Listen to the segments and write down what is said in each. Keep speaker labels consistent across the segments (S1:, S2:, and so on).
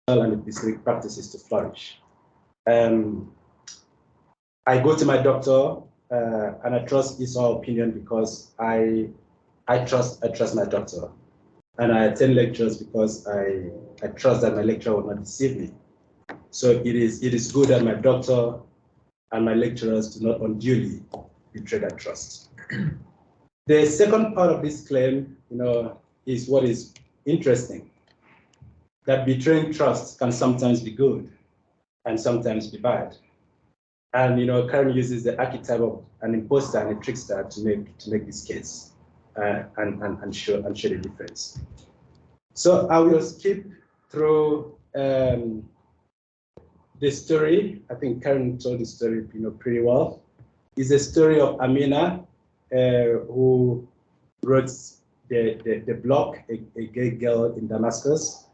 S1: and epistemic practices to flourish. I go to my doctor and I trust his or her opinion because I trust my doctor. And I attend lectures because I trust that my lecturer will not deceive me. So it is good that my doctor and my lecturers do not unduly betray that trust. The second part of this claim, is what is interesting, that betraying trust can sometimes be good and sometimes be bad. And Karen uses the archetype of an imposter and a trickster to make this case and show the difference. So I will skip through the story. I think Karen told the story pretty well. It's a story of Amina, who wrote the blog, a gay girl in Damascus.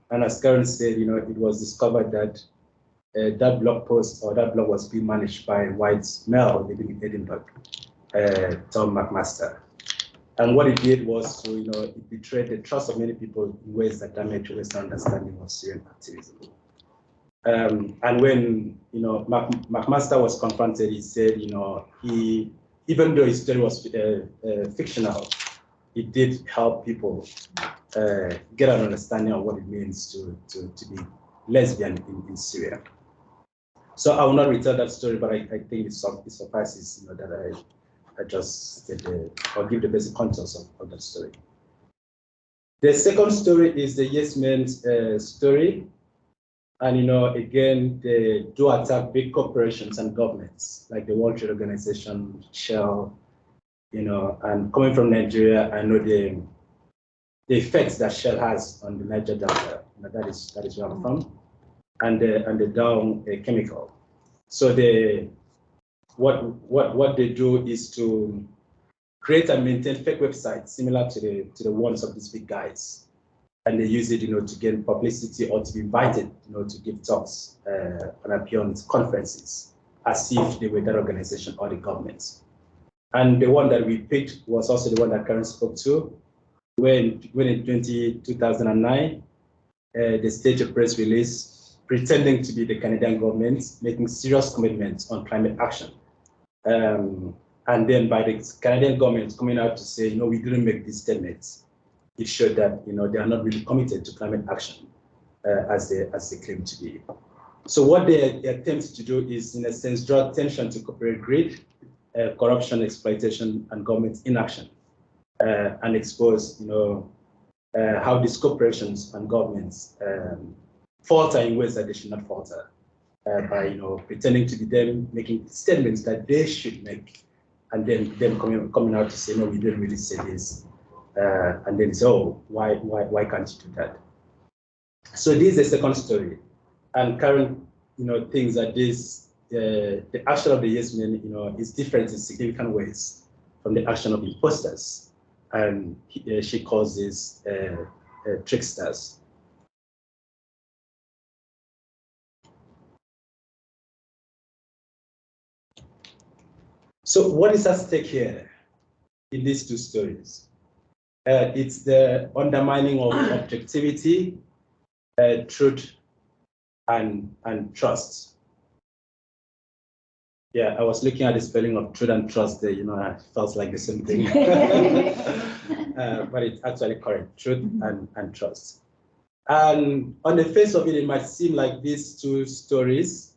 S1: And as Karen said, it was discovered that that blog post or that blog was being managed by a white male living in Edinburgh, Tom McMaster. And what it did was to, it betrayed the trust of many people in ways that damaged Western understanding of Syrian activism. And when McMaster was confronted, he said, even though his story was fictional, it did help people get an understanding of what it means to be lesbian in Syria. So I will not retell that story, but I think it suffices, that I just or give the basic contours of that story. The second story is the Yes Men's story. And, again, they do attack big corporations and governments, like the World Trade Organization, Shell, and coming from Nigeria, I know the effects that Shell has on the Niger Delta. That is where I'm from, and the Dow chemical. So what they do is to create and maintain fake websites similar to the ones of these big guys, and they use it, to gain publicity or to be invited, to give talks and appear on conferences, as if they were that organization or the government. And the one that we picked was also the one that Karen spoke to, when in 2009, they staged a press release pretending to be the Canadian government, making serious commitments on climate action. And then by the Canadian government coming out to say, we didn't make these statements, it showed that they are not really committed to climate action as they claim to be. So what they attempt to do is, in a sense, draw attention to corporate greed, corruption, exploitation, and government inaction, and expose, how these corporations and governments falter in ways that they should not falter, by pretending to be them, making statements that they should make, and then them coming out to say, no, we didn't really say this, and then say, oh, why can't you do that? So this is the second story, and Karen, thinks that this the action of the Yes Men, is different in significant ways from the action of imposters, and she calls this tricksters. So what is at stake here in these two stories? It's the undermining of objectivity, truth, and trust. Yeah, I was looking at the spelling of truth and trust there, I felt like the same thing. But it's actually correct, truth and trust. And on the face of it, it might seem like these two stories,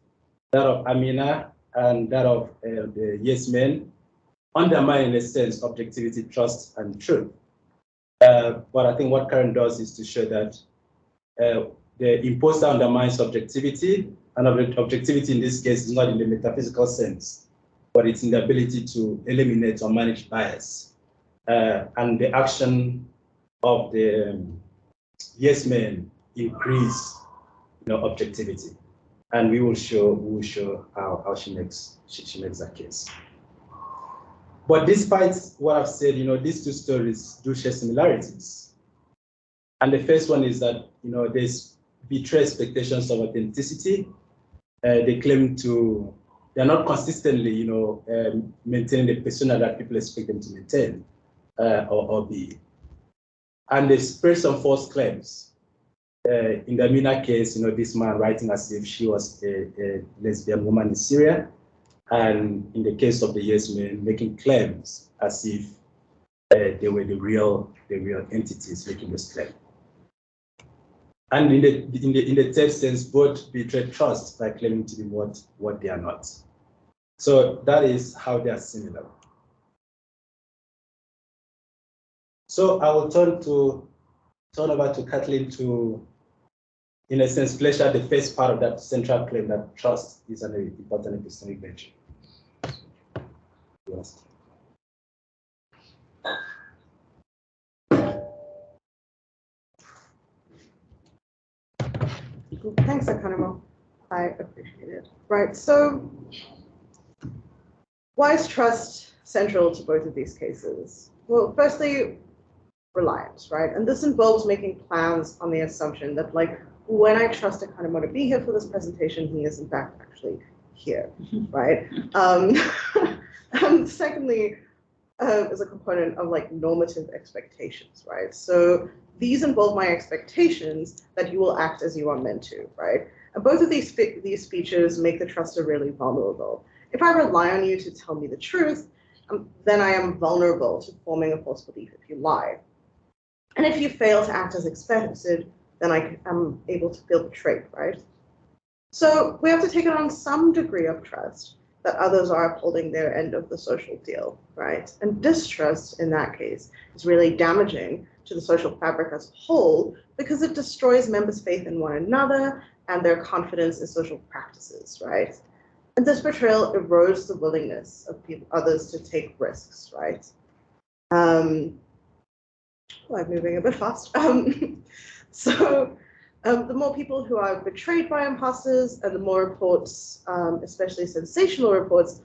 S1: that of Amina and that of the Yes Men, undermine, in a sense, objectivity, trust, and truth. But I think what Karen does is to show that the imposter undermines objectivity, and objectivity in this case is not in the metaphysical sense, but it's in the ability to eliminate or manage bias. And the action of the Yes Men increase objectivity. And we will show how she makes that case. But despite what I've said, these two stories do share similarities. And the first one is that there's betray expectations of authenticity. They claim they're not consistently, maintaining the persona that people expect them to maintain or be. And they spread some false claims. In the Amina case, this man writing as if she was a lesbian woman in Syria, and in the case of the Yasmin, making claims as if they were the real entities making this claim. And in the third sense, both betray trust by claiming to be what they are not. So that is how they are similar. So I will turn over to Caitlin to, in a sense, flesh out the first part of that central claim that trust is an important epistemic virtue. Yes.
S2: Thanks, Akanimo. I appreciate it. Right, so why is trust central to both of these cases? Well, firstly, reliance, right? And this involves making plans on the assumption that, like, when I trust Akanimo to be here for this presentation, he is in fact actually here, right? And secondly, is a component of like normative expectations, right? So these involve my expectations that you will act as you are meant to, right? And both of these features make the truster really vulnerable. If I rely on you to tell me the truth, then I am vulnerable to forming a false belief if you lie. And if you fail to act as expected, then I am able to feel betrayed, right? So we have to take on some degree of trust that others are upholding their end of the social deal, right? And distrust in that case is really damaging to the social fabric as a whole because it destroys members' faith in one another and their confidence in social practices, right? And this betrayal erodes the willingness of others to take risks, right? I'm moving a bit fast. The more people who are betrayed by imposters and the more reports, especially sensational reports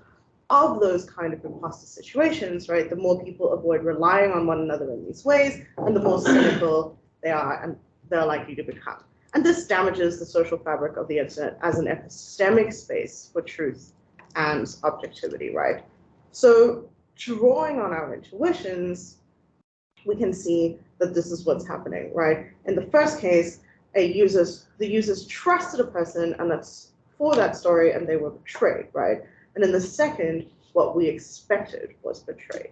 S2: of those kind of imposter situations, right, the more people avoid relying on one another in these ways and the more cynical they are and they're likely to become. And this damages the social fabric of the internet as an epistemic space for truth and objectivity, right? So drawing on our intuitions, we can see that this is what's happening, right? In the first case, the users trusted a person and that's for that story and they were betrayed, right? And in the second, what we expected was betrayed.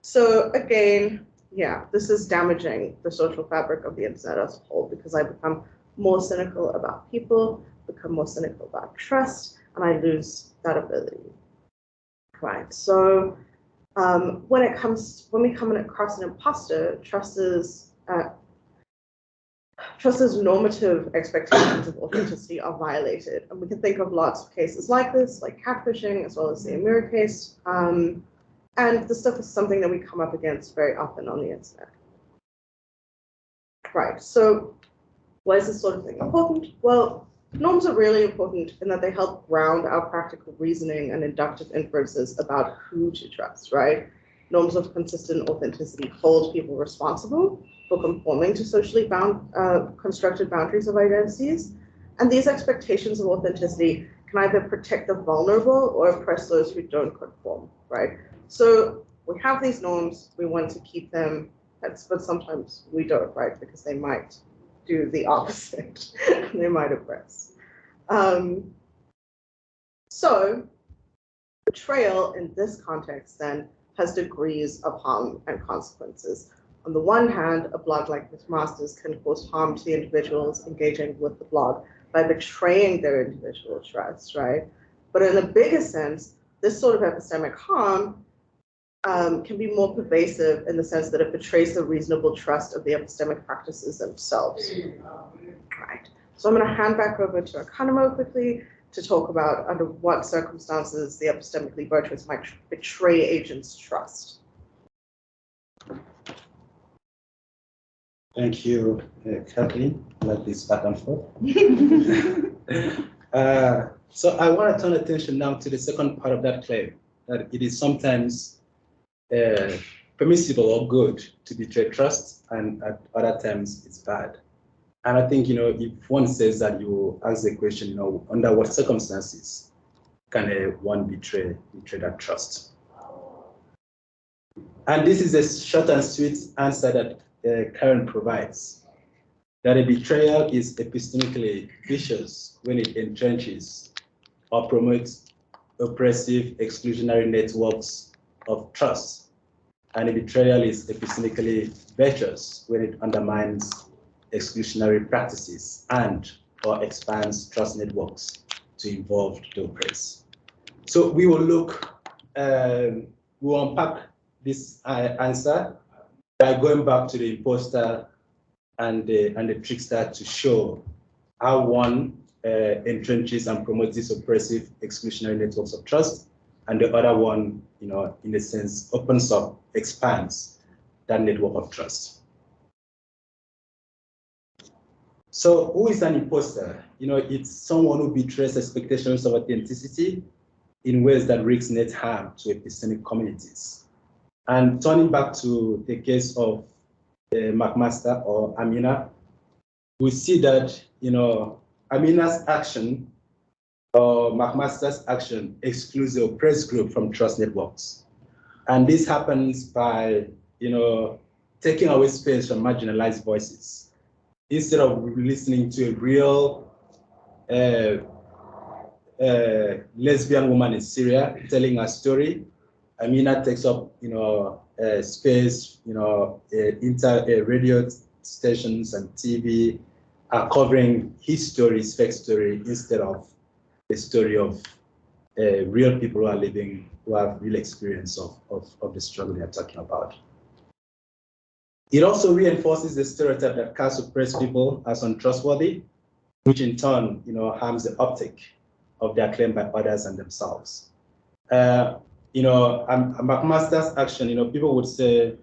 S2: So again, yeah, this is damaging the social fabric of the internet as a whole because I become more cynical about people, become more cynical about trust, and I lose that ability, right? So when we come across an imposter, trusters' normative expectations of authenticity are violated. And we can think of lots of cases like this, like catfishing, as well as the Amira case. And this stuff is something that we come up against very often on the internet. Right, so why is this sort of thing important? Well, norms are really important in that they help ground our practical reasoning and inductive inferences about who to trust, right? Norms of consistent authenticity hold people responsible for conforming to socially constructed boundaries of identities. And these expectations of authenticity can either protect the vulnerable or oppress those who don't conform, right? So we have these norms, we want to keep them, but sometimes we don't, right? Because they might do the opposite, they might oppress. So betrayal in this context then has degrees of harm and consequences. On the one hand, a blog like Imposters can cause harm to the individuals engaging with the blog by betraying their individual trust, right? But in a bigger sense, this sort of epistemic harm can be more pervasive in the sense that it betrays the reasonable trust of the epistemic practices themselves. Right. So I'm going to hand back over to Akanimo quickly to talk about under what circumstances the epistemically virtuous might betray agents' trust.
S1: Thank you, Caitlin. I like this back and forth. So I want to turn attention now to the second part of that claim, that it is sometimes permissible or good to betray trust, and at other times it's bad. And I think, if one says that, you ask the question, under what circumstances can one betray that trust? And this is a short and sweet answer that Karen provides, that a betrayal is epistemically vicious when it entrenches or promotes oppressive exclusionary networks of trust, and a betrayal is epistemically virtuous when it undermines exclusionary practices and or expands trust networks to involve the oppressed. So we will look, we'll unpack this answer by going back to the imposter and the trickster to show how one entrenches and promotes these oppressive exclusionary networks of trust, and the other one, in a sense, opens up, expands that network of trust. So who is an imposter? It's someone who betrays expectations of authenticity in ways that risk net harm to epistemic communities. And turning back to the case of McMaster or Amina, we see that, Amina's action or McMaster's action excludes the oppressed group from trust networks. And this happens by, taking away space from marginalized voices. Instead of listening to a real lesbian woman in Syria telling her story, Amina takes up, space, radio stations and TV are covering his story, his fake story, instead of the story of real people who are living, who have real experience of the struggle they are talking about. It also reinforces the stereotype that casts oppressed people as untrustworthy, which in turn, harms the uptake of their claim by others and themselves. McMaster's action, people would say,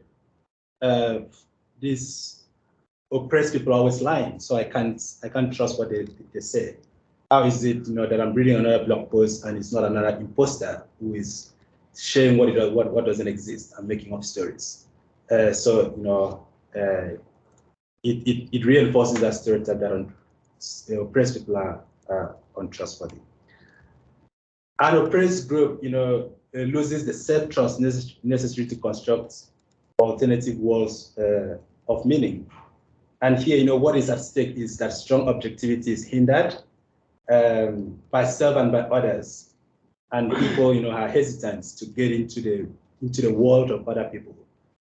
S1: these oppressed people are always lying, so I can't trust what they say. How is it, that I'm reading another blog post and it's not another imposter who is sharing what doesn't exist and making up stories? It reinforces that stereotype that oppressed people are untrustworthy. An oppressed group, loses the self-trust necessary to construct alternative worlds of meaning. And here, what is at stake is that strong objectivity is hindered by self and by others, and people, are hesitant to get into the world of other people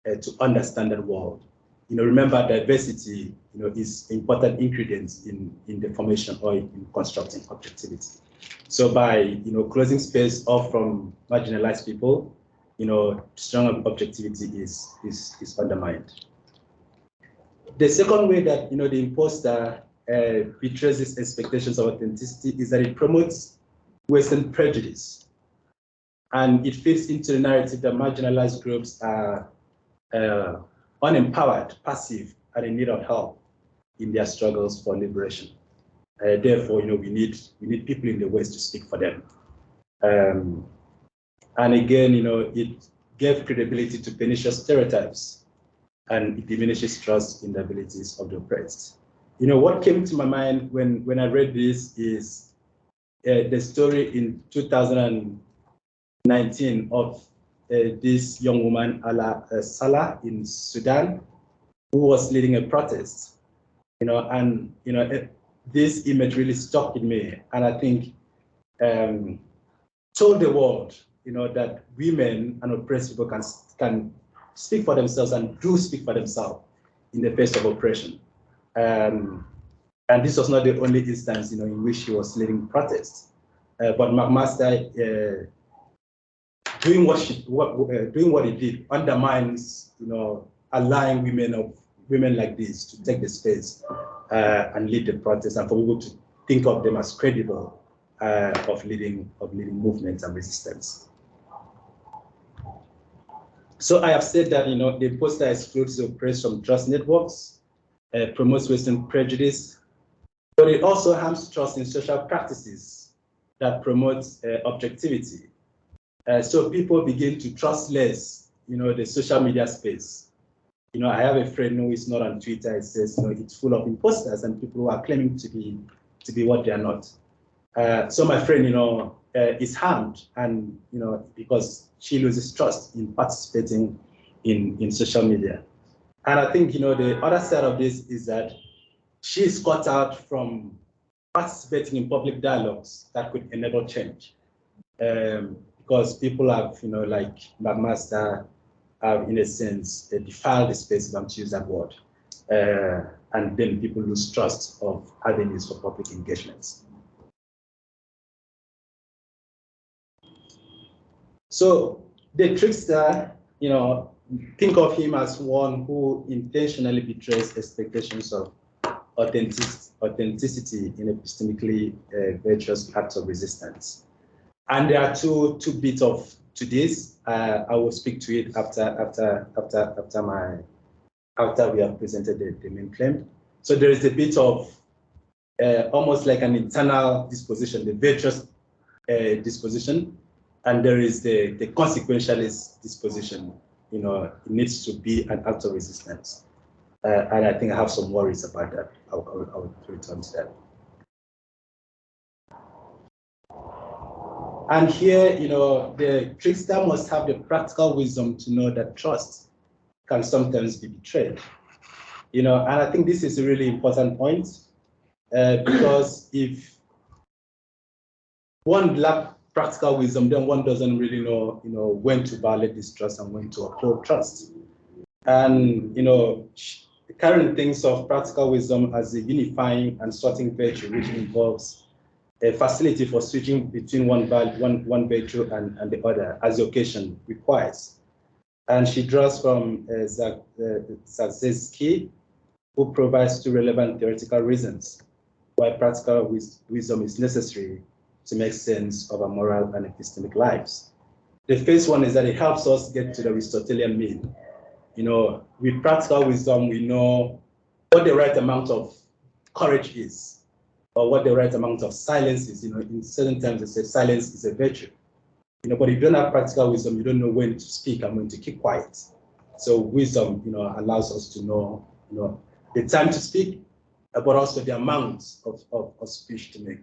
S1: to understand that world. Remember, diversity, is important ingredients in the formation or in constructing objectivity. So by closing space off from marginalized people, strong objectivity is undermined. The second way that the imposter betrays its expectations of authenticity is that it promotes Western prejudice, and it fits into the narrative that marginalized groups are unempowered, passive, and in need of help in their struggles for liberation. Therefore, we need people in the West to speak for them. And again, it gave credibility to pernicious stereotypes, and it diminishes trust in the abilities of the oppressed. What came to my mind when I read this is the story in 2019 of this young woman, Salah, in Sudan, who was leading a protest. This image really stuck with me, and I think told the world, that women and oppressed people can speak for themselves and do speak for themselves in the face of oppression. And this was not the only instance, in which she was leading protests. But McMaster, doing what he did, undermines, allowing women like this to take the space and lead the protest, and for people to think of them as credible of leading movements and resistance. So I have said that the imposter excludes the oppressed from trust networks, promotes Western prejudice, but it also harms trust in social practices that promotes objectivity. So people begin to trust less, the social media space. I have a friend who is not on Twitter. It says, it's full of imposters and people who are claiming to be what they are not. So my friend, is harmed, and because she loses trust in participating in social media. And I think, the other side of this is that she is cut out from participating in public dialogues that could enable change. Because people have, like McMaster have, in a sense, defiled the space, if I'm to use that word. And then people lose trust of avenues for public engagements. So the trickster, think of him as one who intentionally betrays expectations of authenticity in epistemically virtuous acts of resistance. And there are two bits to this. I will speak to it after we have presented the main claim. So there is a bit of almost like an internal disposition, the virtuous disposition, and there is the consequentialist disposition. It needs to be an act of resistance. And I think I have some worries about that. I'll return to that. And here, the trickster must have the practical wisdom to know that trust can sometimes be betrayed. And I think this is a really important point, because if one lacks practical wisdom, then one doesn't really know, when to violate this trust and when to uphold trust. And, Karen thinks of practical wisdom as a unifying and sorting virtue, which involves a facility for switching between one virtue and the other, as the occasion requires. And she draws from Zaczewski, who provides two relevant theoretical reasons why practical wisdom is necessary to make sense of our moral and epistemic lives. The first one is that it helps us get to the Aristotelian mean. With practical wisdom, we know what the right amount of courage is, or what the right amount of silence is. In certain times, they say silence is a virtue. But if you don't have practical wisdom, you don't know when to speak and when to keep quiet. So wisdom, allows us to know, the time to speak, but also the amount of speech to make.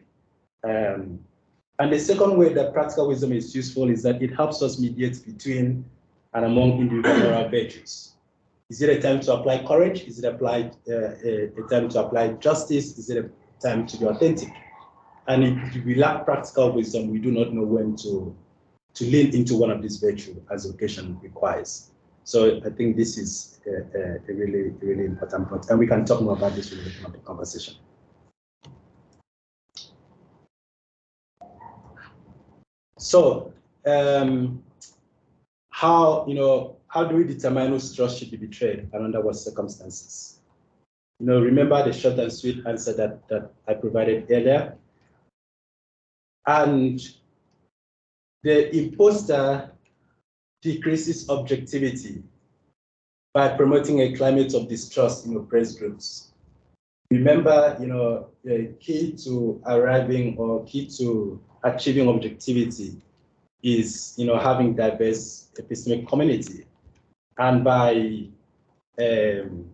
S1: And the second way that practical wisdom is useful is that it helps us mediate between and among individual moral virtues. Is it a time to apply courage? Is it a time to apply justice? Is it a time to be authentic? And if we lack practical wisdom, we do not know when to lean into one of these virtues as the occasion requires. So I think this is a really, really important point. And we can talk more about this in the conversation. So how do we determine whose trust should be betrayed and under what circumstances? Remember the short and sweet answer that I provided earlier. And the imposter decreases objectivity by promoting a climate of distrust in oppressed groups. Remember, the key to arriving or key to achieving objectivity is, having diverse epistemic community. And by, in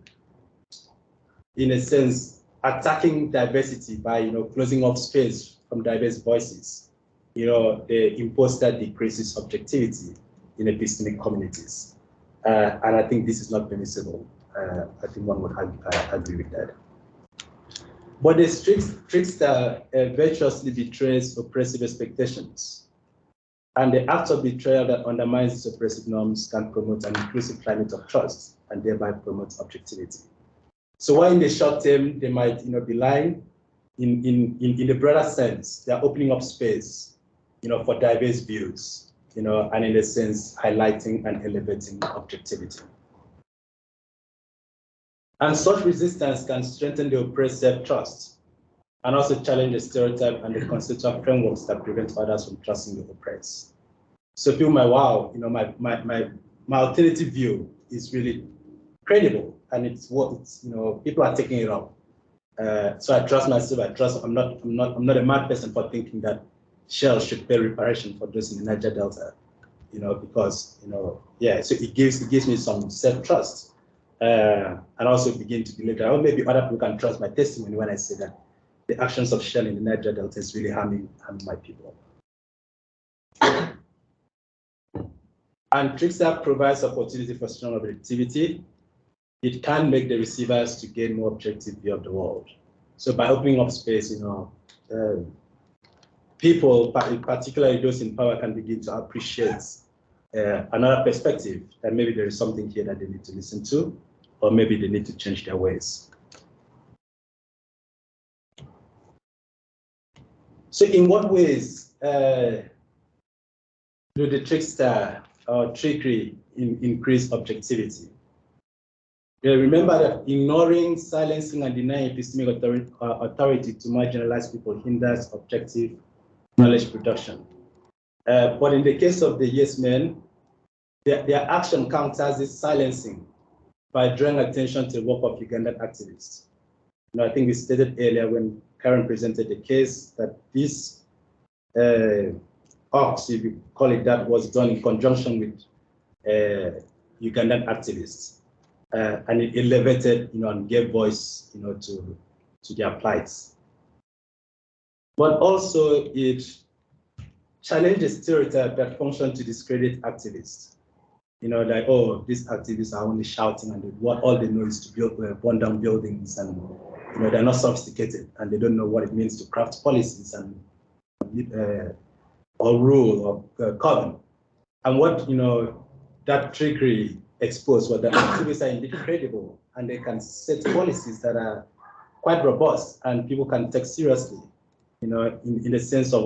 S1: a sense, attacking diversity by, closing off space from diverse voices, the imposter decreases objectivity in epistemic communities. And I think this is not permissible. I think one would agree with that. But the trickster virtuously betrays oppressive expectations. And the act of betrayal that undermines these oppressive norms can promote an inclusive climate of trust and thereby promote objectivity. So while in the short term, they might be lying, in the broader sense, they're opening up space for diverse views, and in a sense, highlighting and elevating objectivity. And such resistance can strengthen the oppressed self-trust and also challenge the stereotype and the conceptual frameworks that prevent others from trusting the oppressed. So people might, wow, my alternative view is really credible, and it's what people are taking it up. So I trust myself. I'm not a mad person for thinking that Shell should pay reparation for those in the Niger Delta, because so it gives me some self-trust. And also begin to believe that, maybe other people can trust my testimony when I say that the actions of Shell in the Niger Delta is really harming my people. And Trickster provides opportunity for strong objectivity it can make the receivers to gain more objective view of the world. So by opening up space, people, particularly those in power, can begin to appreciate another perspective, that maybe there is something here that they need to listen to, or maybe they need to change their ways. So in what ways do the trickster or trickery increase objectivity? Remember that ignoring, silencing, and denying epistemic authority to marginalized people hinders objective knowledge production. But in the case of the yes men, their action counters this silencing by drawing attention to the work of Ugandan activists. I think we stated earlier when Karen presented the case that this ox, if you call it that, was done in conjunction with Ugandan activists. And it elevated, and gave voice, to their plights. But also it challenged the stereotype that functioned to discredit activists. Like, oh, these activists are only shouting, and what all they know is to burn down buildings, and they're not sophisticated, and they don't know what it means to craft policies and or rule or govern. And what that trickery exposed was that activists are indeed credible, and they can set policies that are quite robust, and people can take seriously. In the sense of,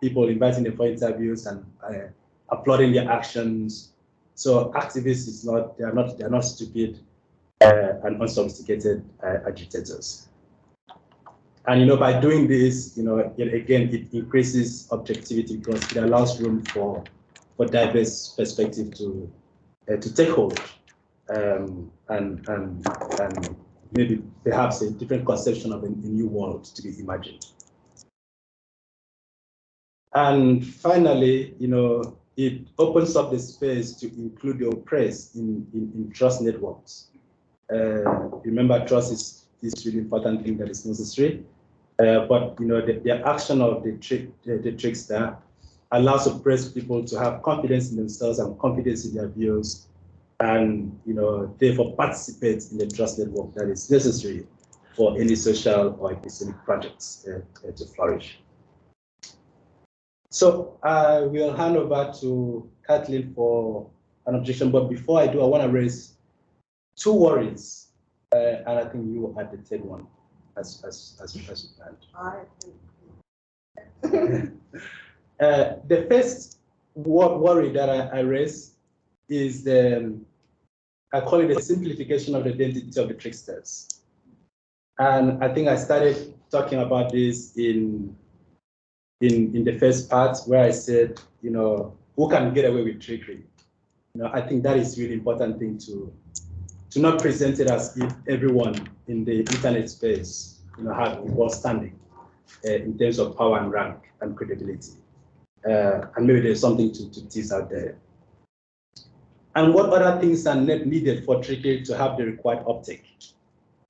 S1: people inviting them for interviews and applauding their actions. So activists they're not stupid and unsophisticated agitators. And by doing this, it increases objectivity because it allows room for diverse perspective to take hold, and maybe perhaps a different conception of a new world to be imagined. And finally, it opens up the space to include the oppressed in trust networks. Remember, trust is this really important thing that is necessary. But the action of the trickster allows oppressed people to have confidence in themselves and confidence in their views, and therefore participate in the trust network that is necessary for any social or epistemic projects to flourish. So I will hand over to Caitlin for an objection, but before I do, I want to raise two worries, and I think you had the third one as you planned. The first worry that I raise is I call it the simplification of the identity of the tricksters. And I think I started talking about this in the first part, where I said, who can get away with trickery? I think that is really important thing to not present it as if everyone in the internet space, have equal standing in terms of power and rank and credibility. And maybe there's something to tease out there. And what other things are needed for trickery to have the required uptake?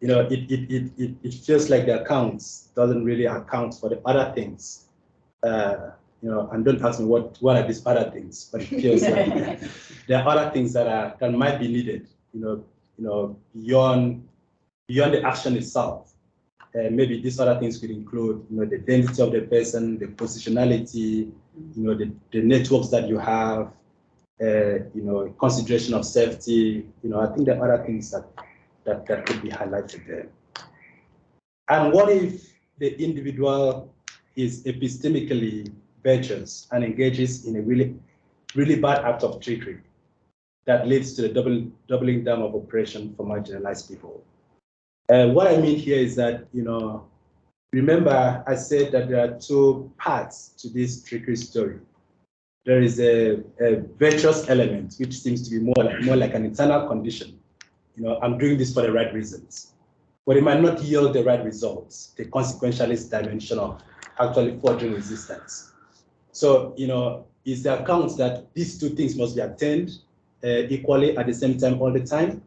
S1: It feels like the accounts doesn't really account for the other things. And don't ask me what are these other things, but it feels like there are other things that might be needed, beyond the action itself. Maybe these other things could include, the identity of the person, the positionality, the networks that you have, consideration of safety. I think there are other things that could be highlighted there. And what if the individual is epistemically virtuous and engages in a really, really bad act of trickery that leads to the doubling down of oppression for marginalized people? What I mean here is that, remember I said that there are two parts to this trickery story. There is a virtuous element, which seems to be more like an internal condition. I'm doing this for the right reasons, but it might not yield the right results, the consequentialist dimension of actually forging resistance. So, is the account that these two things must be attained equally at the same time all the time?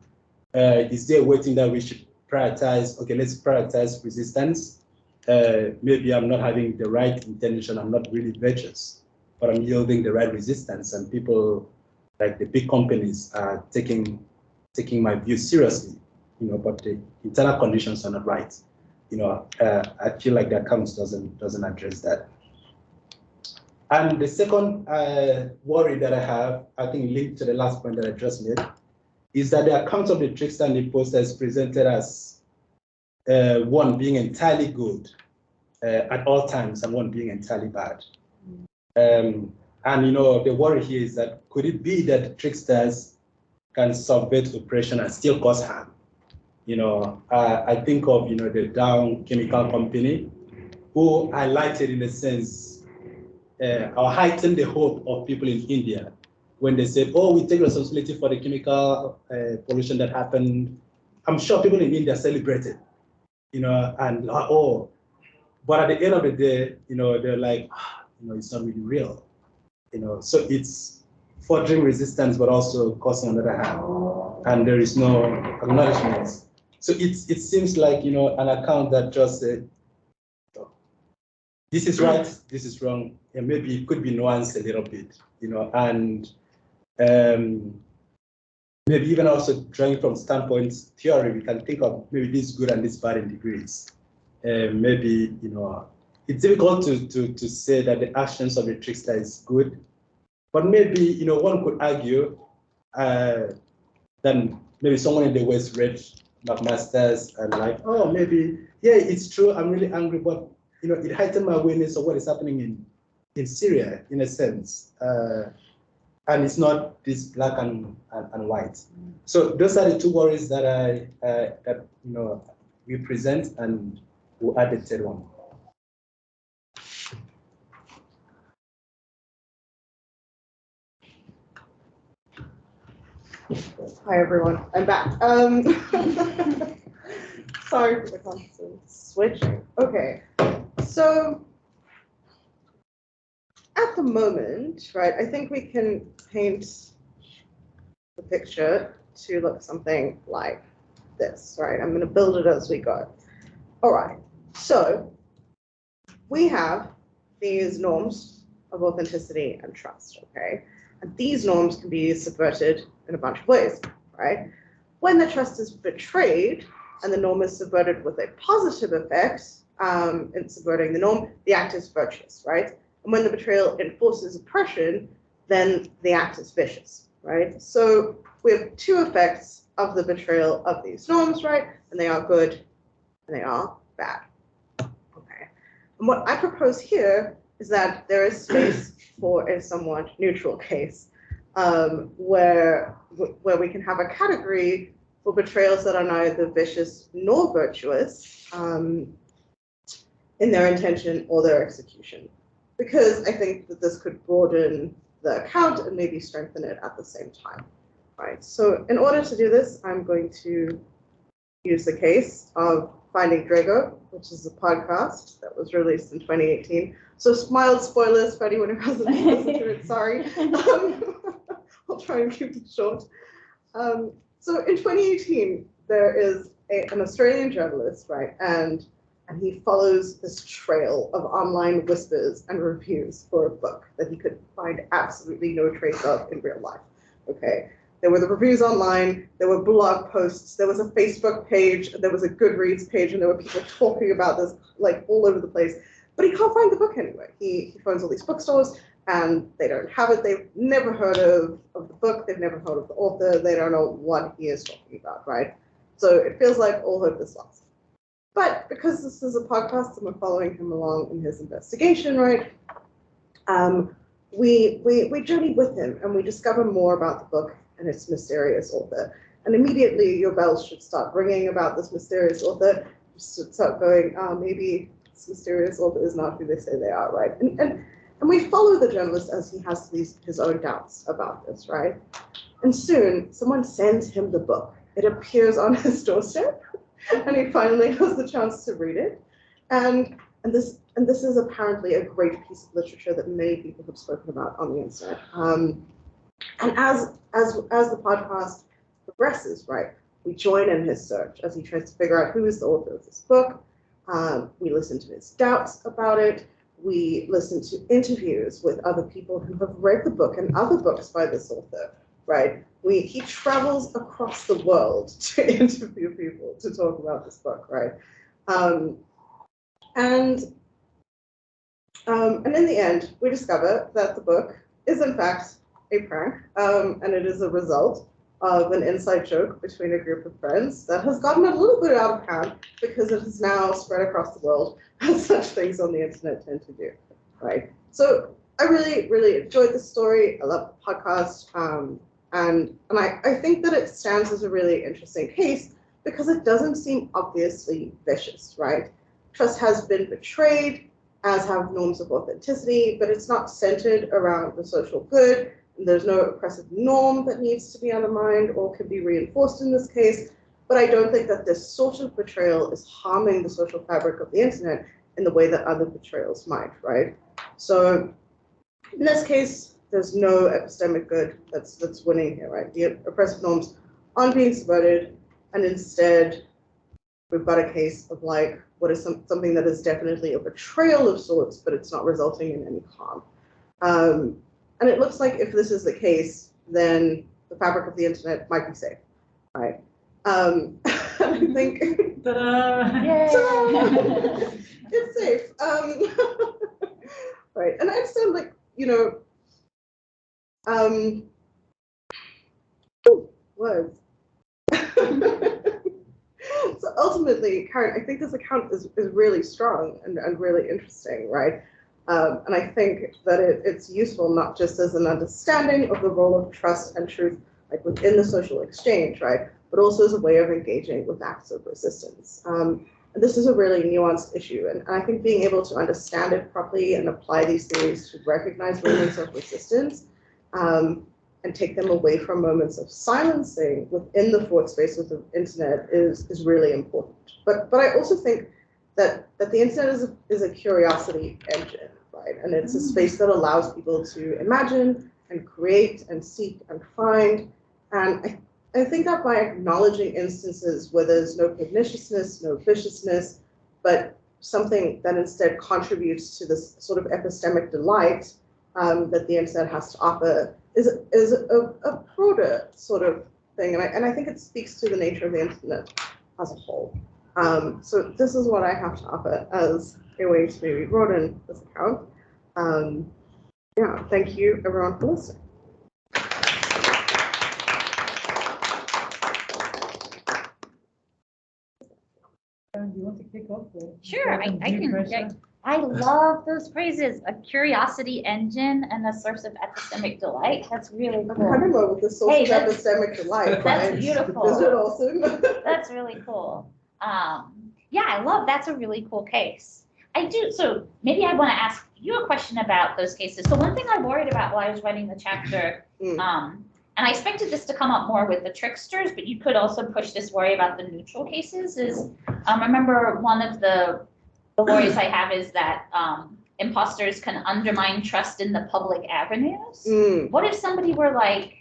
S1: Is there a waiting that we should prioritize? Okay, let's prioritize resistance. Maybe I'm not having the right intention, I'm not really virtuous, but I'm yielding the right resistance, and people like the big companies are taking my view seriously. but the internal conditions are not right. I feel like the account doesn't address that. And the second worry that I have, I think linked to the last point that I just made, is that the account of the trickster and the imposter is presented as one being entirely good at all times and one being entirely bad. And the worry here is that could it be that tricksters can subvert operation and still cause harm? I think of the Dow Chemical Company, who highlighted in a sense or heightened the hope of people in India when they said, "Oh, we take responsibility for the chemical pollution that happened." I'm sure people in India celebrated, and oh, but at the end of the day, they're like, it's not really real, so it's furthering resistance, but also causing another harm, and there is no acknowledgement. So it seems like, an account that just said, this is right, this is wrong, and maybe it could be nuanced a little bit, and maybe even also drawing from standpoint theory, we can think of maybe this good and this bad in degrees. Maybe, it's difficult to say that the actions of the trickster is good, but maybe, one could argue that maybe someone in the West read McMaster's and like, oh, maybe, yeah, it's true, I'm really angry, but, it heightened my awareness of what is happening in Syria, in a sense. And it's not this black and white. So those are the two worries that we present, and we'll add the third one.
S2: Hi everyone, I'm back. Sorry for the constant switching. Okay, so at the moment, right, I think we can paint the picture to look something like this, right? I'm going to build it as we go. All right, so we have these norms of authenticity and trust, okay? And these norms can be subverted in a bunch of ways, right? When the trust is betrayed and the norm is subverted with a positive effect in subverting the norm, the act is virtuous, right? And when the betrayal enforces oppression, then the act is vicious, right? So we have two effects of the betrayal of these norms, right? And they are good and they are bad. Okay. And what I propose here is that there is space for a somewhat neutral case where we can have a category for betrayals that are neither vicious nor virtuous in their intention or their execution. Because I think that this could broaden the account and maybe strengthen it at the same time, right? So in order to do this, I'm going to use the case of Finding Drago, which is a podcast that was released in 2018. So mild spoilers for anyone who hasn't listened to it, sorry. I'll try and keep it short. So in 2018, there is an Australian journalist, right? And he follows this trail of online whispers and reviews for a book that he could find absolutely no trace of in real life, okay? There were the reviews online, there were blog posts, there was a Facebook page, there was a Goodreads page, and there were people talking about this like all over the place. But he can't find the book anywhere. He phones all these bookstores and they don't have it. They've never heard of the book. They've never heard of the author. They don't know what he is talking about, right? So it feels like all hope is lost. But because this is a podcast and we're following him along in his investigation, right? We journey with him and we discover more about the book and its mysterious author. And immediately your bells should start ringing about this mysterious author. You should start going, maybe this mysterious author is not who they say they are, right? And we follow the journalist as he has his own doubts about this, right? And soon someone sends him the book. It appears on his doorstep and he finally has the chance to read it. And this is apparently a great piece of literature that many people have spoken about on the internet. And as the podcast progresses, right, we join in his search as he tries to figure out who is the author of this book. We listen to his doubts about it. We listen to interviews with other people who have read the book and other books by this author, right? He travels across the world to interview people to talk about this book, right? And in the end, we discover that the book is in fact a prank, and it is a result of an inside joke between a group of friends that has gotten a little bit out of hand because it has now spread across the world, as such things on the internet tend to do, right? So I really, really enjoyed this story. I love the podcast, and I think that it stands as a really interesting case because it doesn't seem obviously vicious, right? Trust has been betrayed, as have norms of authenticity, but it's not centered around the social good. There's no oppressive norm that needs to be undermined or can be reinforced in this case. But I don't think that this sort of betrayal is harming the social fabric of the internet in the way that other betrayals might, right? So in this case, there's no epistemic good that's winning here, right? The oppressive norms aren't being subverted, and instead we've got a case of like what is something that is definitely a betrayal of sorts, but it's not resulting in any harm. And it looks like if this is the case, then the fabric of the internet might be safe, right? I think it's safe, right? And I understand, like, you know, words. So ultimately, Karen, I think this account is really strong and really interesting, right? And I think that it's useful not just as an understanding of the role of trust and truth, like within the social exchange, right? But also as a way of engaging with acts of resistance. And this is a really nuanced issue, and I think being able to understand it properly and apply these theories to recognize moments of resistance and take them away from moments of silencing within the thought space of the internet is really important. But I also think that the internet is a curiosity engine, right? And it's a space that allows people to imagine and create and seek and find. And I think that by acknowledging instances where there's no perniciousness, no viciousness, but something that instead contributes to this sort of epistemic delight that the internet has to offer is a broader sort of thing. And I think it speaks to the nature of the internet as a whole. So this is what I have to offer as a way to maybe broaden this account. Yeah, thank you everyone for listening.
S3: Do you want to kick off?
S4: Sure, I can. I love those phrases, a curiosity engine and a source of epistemic delight. That's really cool.
S2: Akanimo with the source of epistemic delight.
S4: That's beautiful.
S2: Isn't it awesome?
S4: That's really cool. Yeah, I love, that's a really cool case. I do, so maybe I want to ask you a question about those cases. So one thing I worried about while I was writing the chapter, and I expected this to come up more with the tricksters, but you could also push this worry about the neutral cases is, remember one of the worries I have is that imposters can undermine trust in the public avenues. What if somebody were like,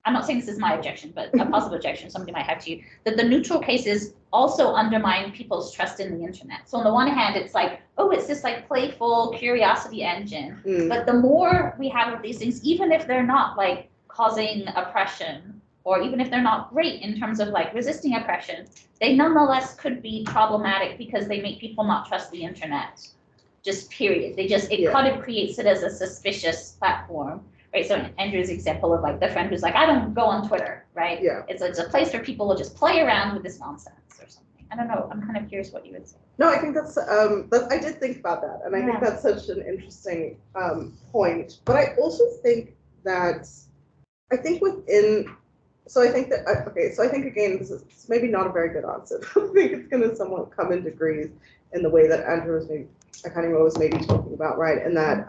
S4: I'm not saying this is my objection, but a possible objection somebody might have to you, that the neutral cases also undermine people's trust in the internet. So on the one hand, it's like, oh, it's this like playful curiosity engine. But the more we have of these things, even if they're not like causing oppression, or even if they're not great in terms of like resisting oppression, they nonetheless could be problematic because they make people not trust the internet. Just period. It kind of creates it as a suspicious platform. Right, so Andrew's example of like the friend who's like, I don't go on Twitter, right?
S2: Yeah.
S4: It's a place where people will just play around with this nonsense or something. I don't know. I'm kind of curious what you would say.
S2: No, I think that's I did think about that, and I think that's such an interesting point. But I also think that I think again, this is maybe not a very good answer. I think it's going to somewhat come in degrees in the way that Andrew was Akanimo was maybe talking about, right? And that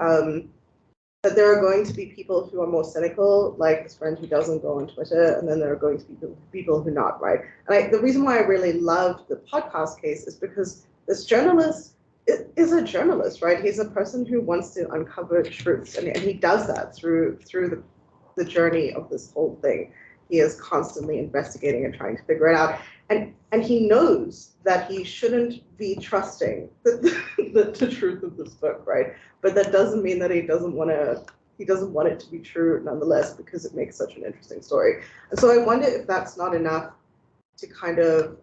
S2: there are going to be people who are more cynical, like his friend who doesn't go on Twitter, and then there are going to be people who not, right? And the reason why I really love the podcast case is because this journalist is a journalist, right? He's a person who wants to uncover truths, and he does that through the journey of this whole thing. He is constantly investigating and trying to figure it out, and he knows that he shouldn't be trusting the truth of this book, right? But that doesn't mean that he doesn't want to he doesn't want it to be true nonetheless because it makes such an interesting story. And so I wonder if that's not enough to kind of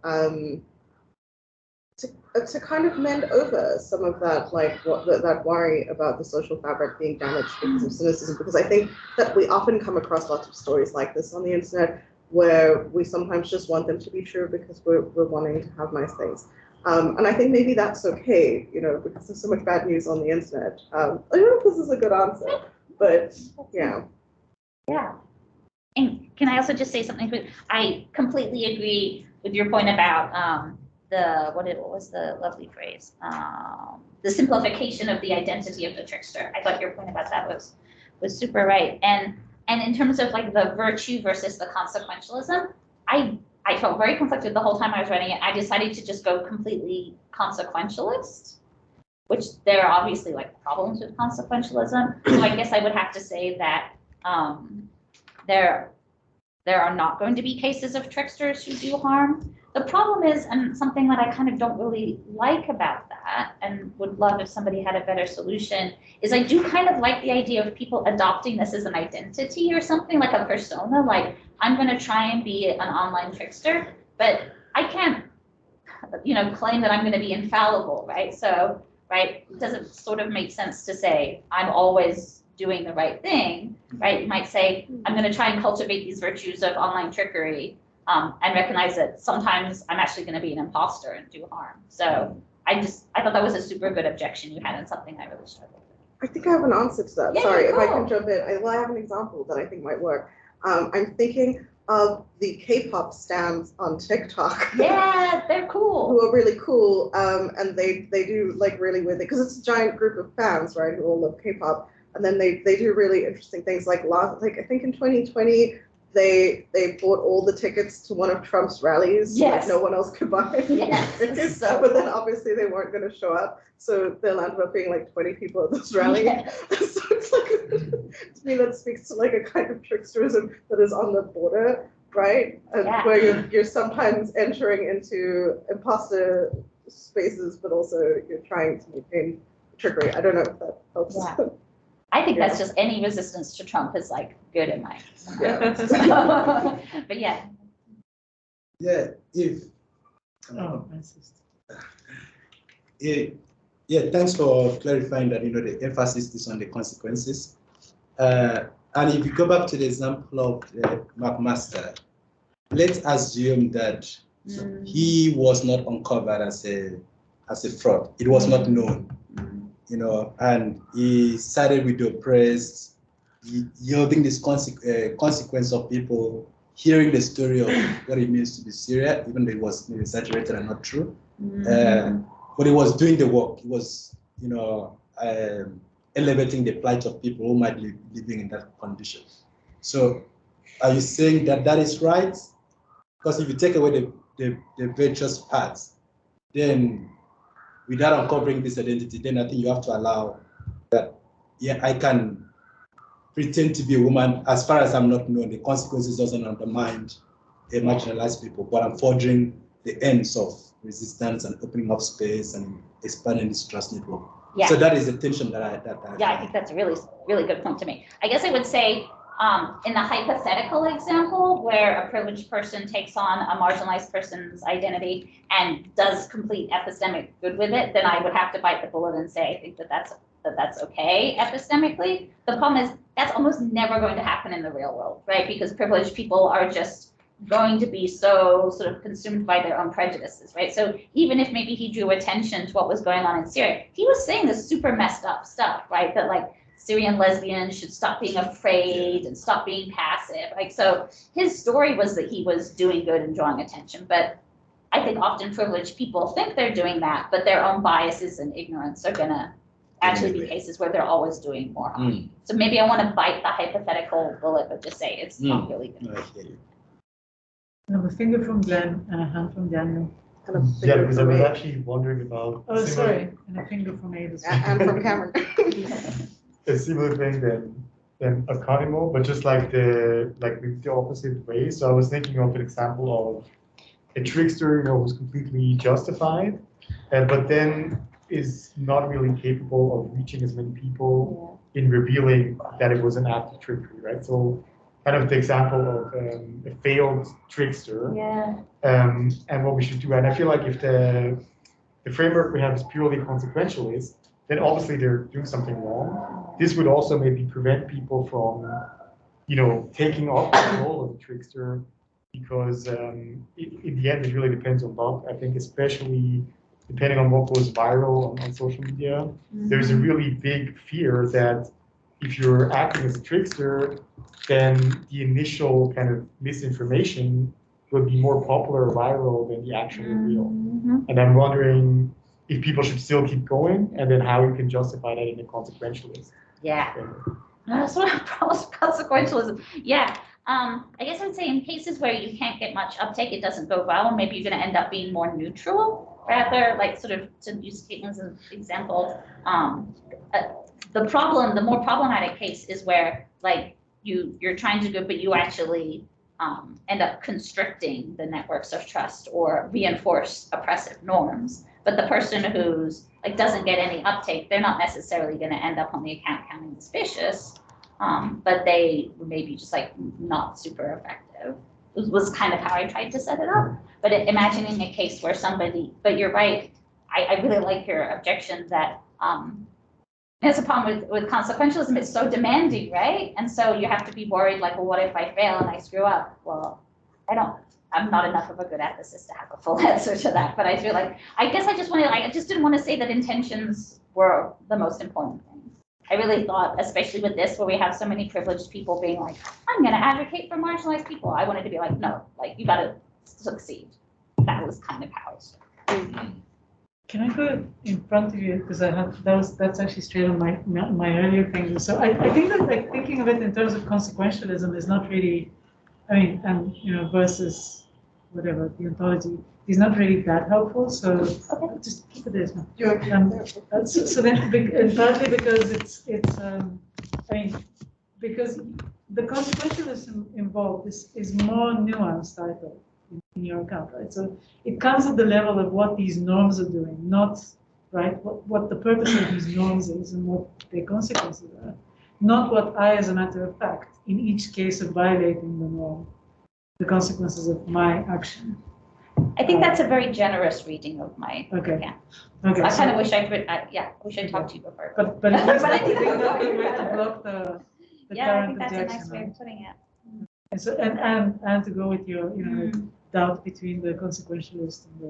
S2: to kind of mend over some of that, like that worry about the social fabric being damaged because of cynicism. Because I think that we often come across lots of stories like this on the internet where we sometimes just want them to be true because we're wanting to have nice things. And I think maybe that's okay, you know, because there's so much bad news on the internet. I don't know if this is a good answer, but yeah.
S4: Yeah. And can I also just say something quick? I completely agree with your point about what was the lovely phrase? The simplification of the identity of the trickster. I thought your point about that was super right. And in terms of like the virtue versus the consequentialism, I felt very conflicted the whole time I was writing it. I decided to just go completely consequentialist, which there are obviously like problems with consequentialism. So I guess I would have to say that there are not going to be cases of tricksters who do harm. The problem is, and something that I kind of don't really like about that, and would love if somebody had a better solution, is I do kind of like the idea of people adopting this as an identity or something, like a persona, like I'm going to try and be an online trickster, but I can't, you know, claim that I'm going to be infallible, right? So, right, it doesn't sort of make sense to say I'm always doing the right thing, right? You might say, I'm going to try and cultivate these virtues of online trickery, and recognize that sometimes I'm actually going to be an imposter and do harm. So I thought that was a super good objection you had and something I really struggled with.
S2: I think I have an answer to that.
S4: Yeah,
S2: Sorry,
S4: cool.
S2: if I can jump in. I have an example that I think might work. I'm thinking of the K-pop stans on TikTok.
S4: Yeah, they're cool.
S2: Who are really cool, and they do like really weird things, because it's a giant group of fans, right, who all love K-pop, and then they do really interesting things. Like I think in 2020, they bought all the tickets to one of Trump's rallies.
S4: Yes.
S2: Like no one else could buy it.
S4: Yes. So
S2: but then obviously they weren't going to show up, so there ended up being like 20 people at this rally.
S4: Yes.
S2: So it's like, to me, that speaks to like a kind of tricksterism that is on the border, right? And
S4: Yeah.
S2: where you're sometimes entering into imposter spaces, but also you're trying to maintain trickery. I don't know if that helps.
S4: Yeah. I think that's just any resistance to Trump is like good in my
S2: Yeah.
S4: but yeah.
S1: Yeah, if
S3: Oh, my sister.
S1: yeah, thanks for clarifying that, you know, the emphasis is on the consequences. And if you go back to the example of the McMaster, let's assume that he was not uncovered as a fraud. It was not known, you know, and he sided with the oppressed, yielding this consequence of people hearing the story of what it means to be Syria, even though it was maybe exaggerated and not true. But he was doing the work. He was, you know, elevating the plight of people who might be living in that condition. So are you saying that that is right? Because if you take away the virtuous parts, then without uncovering this identity, then I think you have to allow that, yeah, I can pretend to be a woman as far as I'm not known. The consequences doesn't undermine the marginalized people, but I'm forging the ends of resistance and opening up space and expanding this trust network.
S4: Yeah.
S1: So that is the tension that I
S4: Yeah, I think that's a really, really good point to make. I guess I would say in the hypothetical example where a privileged person takes on a marginalized person's identity and does complete epistemic good with it, then I would have to bite the bullet and say I think that's okay epistemically. The problem is that's almost never going to happen in the real world, right? Because privileged people are just going to be so sort of consumed by their own prejudices, right? So even if maybe he drew attention to what was going on in Syria, he was saying this super messed up stuff, right? That like Syrian lesbians should stop being afraid and stop being passive. Like, so his story was that he was doing good and drawing attention, but I think often privileged people think they're doing that, but their own biases and ignorance are gonna actually be cases where they're always doing more harm. So maybe I want to bite the hypothetical bullet, but just say it's not really good.
S3: I have a finger from Glenn and a hand from Daniel.
S2: And a
S5: Yeah,
S2: finger
S5: because I
S2: from
S5: was
S2: me.
S5: actually wondering about
S3: Oh, sorry, and a finger from Ada's.
S2: And from Cameron.
S5: a similar thing than Akanimo, but just like with the opposite way. So I was thinking of an example of a trickster, you know, who's completely justified, but then is not really capable of reaching as many people in revealing that it was an act of trickery, right? So kind of the example of a failed trickster, and what we should do. And I feel like if the framework we have is purely consequentialist, then obviously they're doing something wrong. This would also maybe prevent people from, taking up the role of a trickster, because in the end, it really depends on luck. I think especially depending on what goes viral on social media, there's a really big fear that if you're acting as a trickster, then the initial kind of misinformation will be more popular or viral than the actual real. And I'm wondering if people should still keep going, and then how you can justify that in a consequentialist.
S4: That's what I'm consequentialism. I guess I would say in cases where you can't get much uptake, it doesn't go well, maybe you're going to end up being more neutral, rather like sort of, to use Caitlin as an example. The more problematic case is where like you're trying to go, but you actually end up constricting the networks of trust or reinforce oppressive norms. But the person who's like doesn't get any uptake, they're not necessarily going to end up on the account counting suspicious, but they maybe just like not super effective. It was kind of how I tried to set it up. But imagining a case where somebody, but you're right, I really like your objection that there's a problem with consequentialism. It's so demanding, right? And so you have to be worried, like, well, what if I fail and I screw up? Well, I'm not enough of a good ethicist to have a full answer to that. But I feel like, I just didn't want to say that intentions were the most important thing. I really thought, especially with this, where we have so many privileged people being like, I'm going to advocate for marginalized people. I wanted to be like, no, like, you got to succeed. That was kind of how it started.
S3: Can I go in front of you, because that's actually straight on my earlier thing. So I think that like thinking of it in terms of consequentialism is not really, and versus whatever the ontology is not really that helpful. So just keep it there. So then, and partly because it's because the consequentialism involved is more nuanced, I thought, in your account, right? So it comes at the level of what these norms are doing, not right what the purpose of these norms is and what their consequences are, not what I, as a matter of fact, in each case of violating the norm, the consequences of my action.
S4: I think that's a very generous reading of my.
S3: Okay.
S4: Yeah.
S3: Okay.
S4: I kind of wish I'd talked to you before.
S3: But at least
S4: I think
S3: that's the way to block the
S4: I
S3: current
S4: think that's
S3: objection,
S4: a nice way
S3: right?
S4: of putting it.
S3: And so and to go with your doubt between the consequentialist and the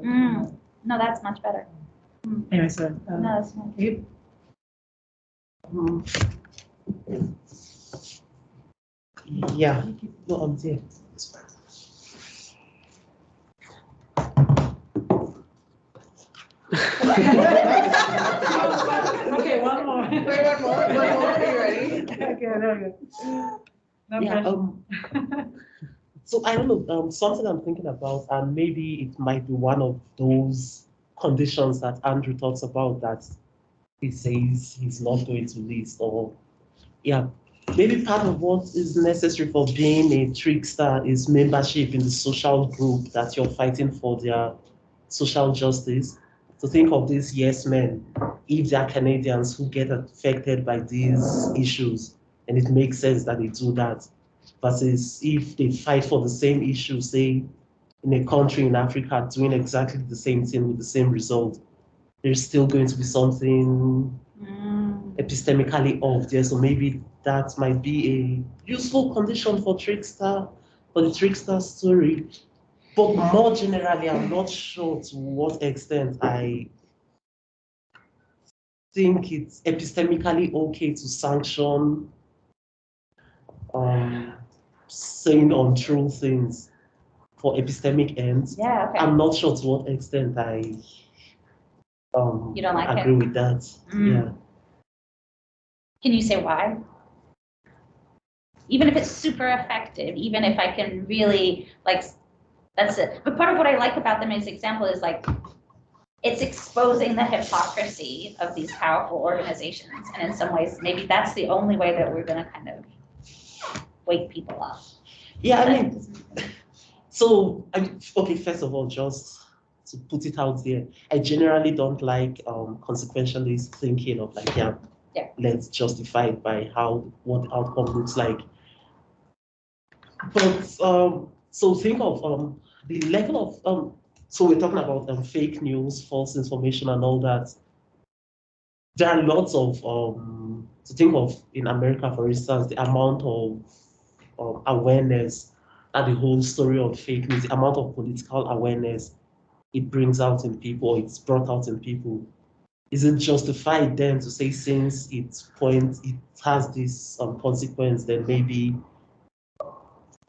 S4: No, that's much better.
S3: anyway, so
S4: No, that's not.
S3: you?
S6: Yeah, no, I'm there.
S3: Okay, one more.
S2: Wait, one more. Are you ready?
S3: Okay, there we go. No
S6: Yeah,
S3: pressure.
S6: so I don't know, something I'm thinking about, and maybe it might be one of those conditions that Andrew talks about that he says he's not going to list, or maybe part of what is necessary for being a trickster is membership in the social group that you're fighting for their social justice. To think of these yes men, if they are Canadians who get affected by these issues, and it makes sense that they do that, versus if they fight for the same issue, say, in a country in Africa doing exactly the same thing with the same result, there's still going to be something epistemically off there. So maybe that might be a useful condition for the trickster story. But more generally, I'm not sure to what extent I think it's epistemically okay to sanction saying untrue things for epistemic ends.
S4: Yeah, okay.
S6: I'm not sure to what extent I
S4: You don't like
S6: agree
S4: it?
S6: with that. Yeah.
S4: Can you say why? Even if it's super effective, even if I can really that's it. But part of what I like about them as example is like, it's exposing the hypocrisy of these powerful organizations. And in some ways, maybe that's the only way that we're going to kind of wake people up.
S6: Yeah, I mean, so, okay, first of all, just to put it out there. I generally don't like consequentialist thinking of like, let's justify it by what the outcome looks like. But so think of the level of so we're talking about fake news, false information, and all that. There are lots of to think of in America, for instance, the amount of awareness that the whole story of fake news, the amount of political awareness it brings out in people, it's brought out in people. Is it justified then to say since it has this consequence, then maybe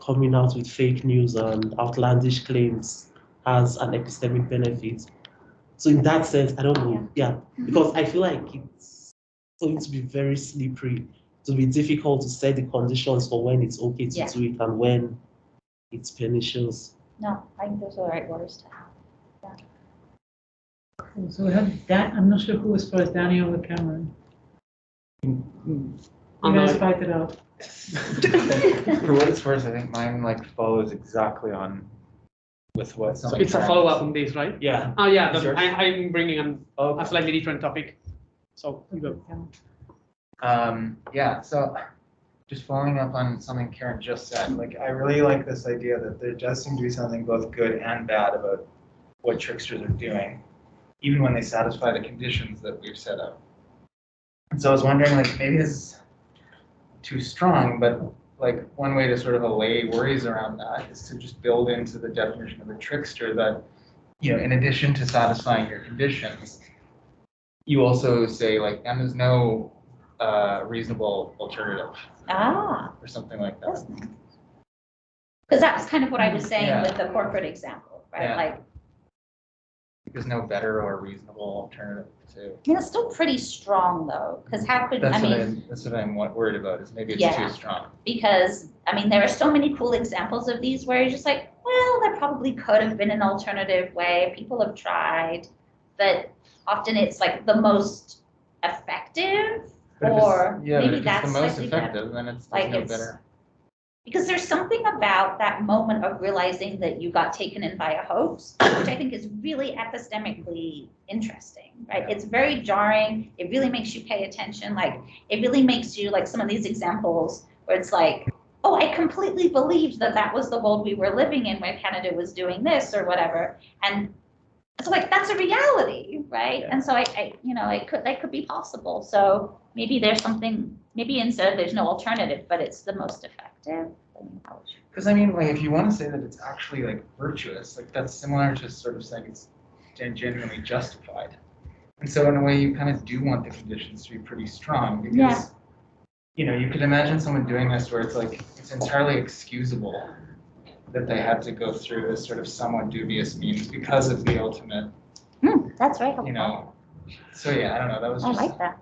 S6: coming out with fake news and outlandish claims has an epistemic benefit? So in that sense, I don't know, because I feel like it's going to be very slippery. It will be difficult to set the conditions for when it's okay to do it and when it's pernicious.
S4: No, I think those are the right words to have.
S3: Cool. So we have that. I'm not sure who was first, Danny or Cameron. You guys fight it out.
S7: For what it's worth, I think mine like follows exactly on with what.
S8: So it's a follow-up on this, right?
S7: Yeah.
S8: Oh yeah, I'm bringing a slightly different topic. So you go.
S7: Yeah. So just following up on something Karen just said, like I really like this idea that there does seem to be something both good and bad about what tricksters are doing, even when they satisfy the conditions that we've set up. And so I was wondering, like, maybe this is too strong, but like one way to sort of allay worries around that is to just build into the definition of a trickster that, you know, in addition to satisfying your conditions, you also say like, and there's no reasonable alternative. Or something like that.
S4: Because that was kind of what I was saying with the corporate example, right? Like,
S7: there's no better or reasonable alternative to.
S4: It's still pretty strong though, because how could
S7: that's what I'm worried about is maybe it's too strong.
S4: Because there are so many cool examples of these where you're just like, well, there probably could have been an alternative way. People have tried, but often it's like the most effective, or maybe that's
S7: the most
S4: slightly
S7: effective,
S4: better.
S7: then it's
S4: Like
S7: no better.
S4: Because there's something about that moment of realizing that you got taken in by a hoax, which I think is really epistemically interesting, right? It's very jarring. It really makes you pay attention. Like, it really makes you, like some of these examples where it's like, oh, I completely believed that that was the world we were living in where Canada was doing this or whatever. And so like, that's a reality, right? And so that could be possible. So maybe there's something, maybe instead there's no alternative, but it's the most effective.
S7: Because I mean, like, if you want to say that it's actually like virtuous, like that's similar to sort of saying it's genuinely justified. And so in a way, you kind of do want the conditions to be pretty strong because, you know, you could imagine someone doing this where it's like, it's entirely excusable that they had to go through this sort of somewhat dubious means because of the ultimate.
S4: That's right.
S7: You know, so yeah, I don't know. That was just.
S4: I like that.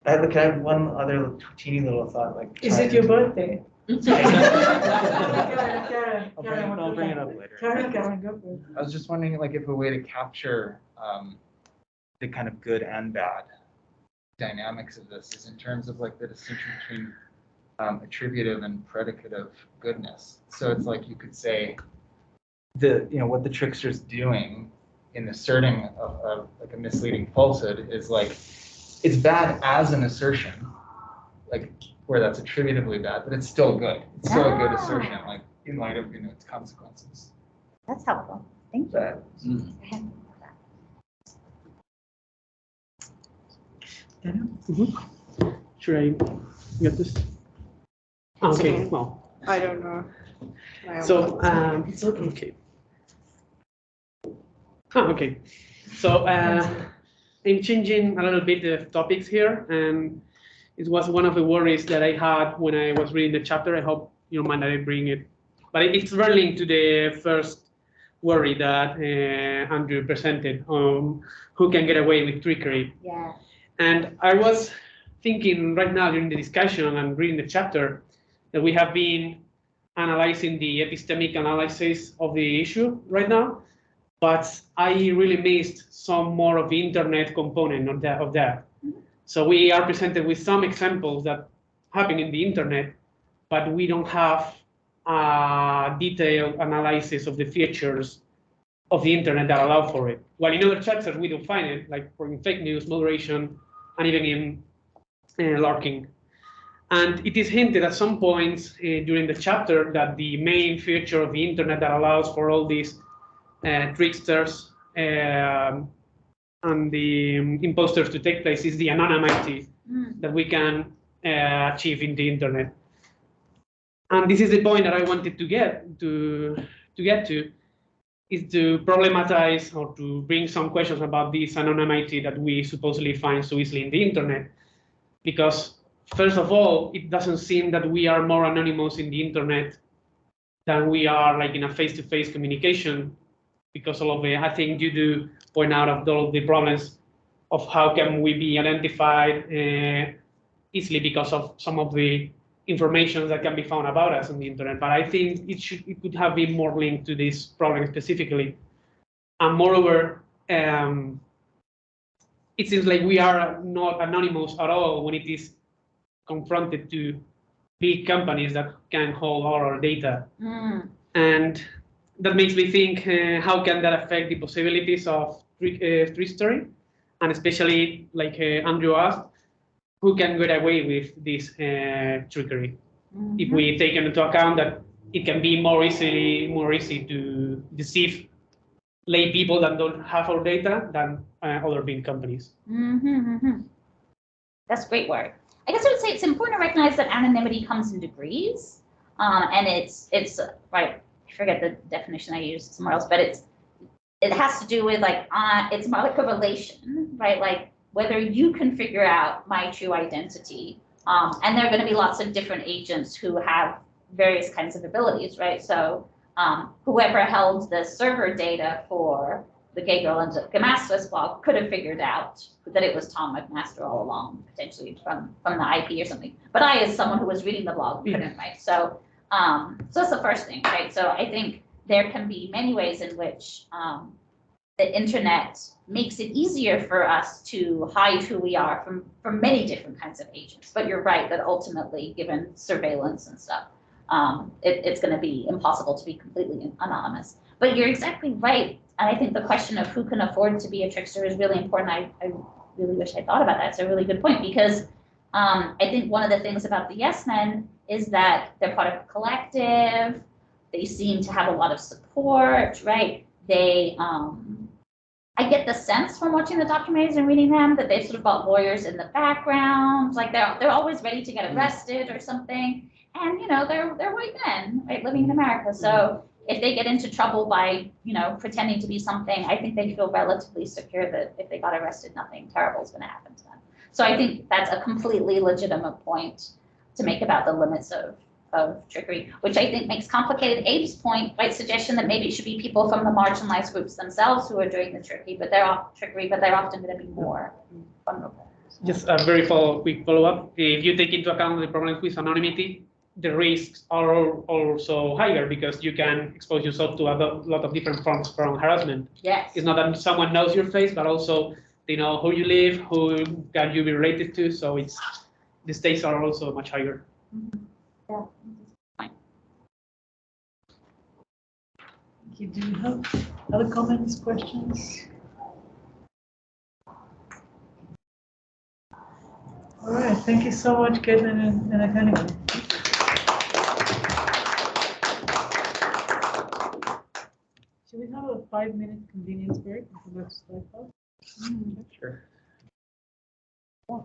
S7: I have one other teeny little thought. Like,
S3: is it your birthday?
S7: I'll bring it up later. I was just wondering, like, if a way to capture the kind of good and bad dynamics of this is in terms of like the distinction between attributive and predicative goodness. So it's like you could say what the trickster's doing in asserting of like a misleading falsehood is like it's bad as an assertion, like where that's attributively bad, but it's still good. It's still a good assertion, like in light of its consequences.
S4: That's helpful. Thank you.
S8: Should I get this? Okay, well.
S2: I don't know.
S8: So, it's okay. Okay. So, I'm changing a little bit the topics here, and it was one of the worries that I had when I was reading the chapter. I hope you don't mind that I bring it. But it's very linked to the first worry that Andrew presented on who can get away with trickery.
S4: Yeah.
S8: And I was thinking right now during the discussion and reading the chapter that we have been analyzing the epistemic analysis of the issue right now, but I really missed some more of the internet component of that. Mm-hmm. So we are presented with some examples that happen in the internet, but we don't have a detailed analysis of the features of the internet that allow for it. While in other chapters we don't find it, like for in fake news, moderation, and even in lurking. And it is hinted at some points during the chapter that the main feature of the internet that allows for all these tricksters and the imposters to take place is the anonymity that we can achieve in the internet. And this is the point that I wanted to get to, is to problematize or to bring some questions about this anonymity that we supposedly find so easily in the internet. Because first of all, it doesn't seem that we are more anonymous in the internet than we are like in a face-to-face communication, because all of it, I think you do point out of all of the problems of how can we be identified easily because of some of the information that can be found about us on the internet. But I think it could have been more linked to this problem specifically. And moreover, it seems like we are not anonymous at all when it is confronted to big companies that can hold all our data. And that makes me think, how can that affect the possibilities of trickstery? And especially, like Andrew asked, who can get away with this trickery? If we take into account that it can be more easy to deceive lay people that don't have our data than other big companies.
S4: That's great work. I guess I would say it's important to recognize that anonymity comes in degrees, and it's right. I forget the definition I used somewhere else, but it has to do with like it's more like a relation, right? Like whether you can figure out my true identity, and there are going to be lots of different agents who have various kinds of abilities, right? So whoever held the server data for the Gay Girl and McMaster's blog could have figured out that it was Tom McMaster all along, potentially from the IP or something. But I, as someone who was reading the blog, couldn't, right? So so that's the first thing, right? So I think there can be many ways in which the internet makes it easier for us to hide who we are from many different kinds of agents. But you're right that ultimately, given surveillance and stuff, it's going to be impossible to be completely anonymous. But you're exactly right. And I think the question of who can afford to be a trickster is really important. I really wish I thought about that. It's a really good point, because I think one of the things about the Yes Men is that they're part of a collective. They seem to have a lot of support, right? They, I get the sense from watching the documentaries and reading them that they've sort of got lawyers in the background, like they're always ready to get arrested or something. And they're white men, right, living in America. So if they get into trouble by pretending to be something, I think they feel relatively secure that if they got arrested, nothing terrible is going to happen to them. So I think that's a completely legitimate point to make about the limits of trickery, which I think makes complicated Abe's point, right? Suggestion that maybe it should be people from the marginalized groups themselves who are doing the trickery, but they're often going to be more vulnerable.
S8: Just a very quick follow-up. If you take into account the problems with anonymity, the risks are also higher because you can expose yourself to a lot of different forms from harassment.
S4: Yes.
S8: It's not that someone knows your face, but also they know who you live, who can you be related to. So the stakes are also much higher.
S4: Yeah.
S3: Do you have other comments, questions? All right, thank you so much, Caitlin and Akanimo. Should we have a 5-minute convenience break and come back to slide 5?
S7: Sure.
S4: Yeah.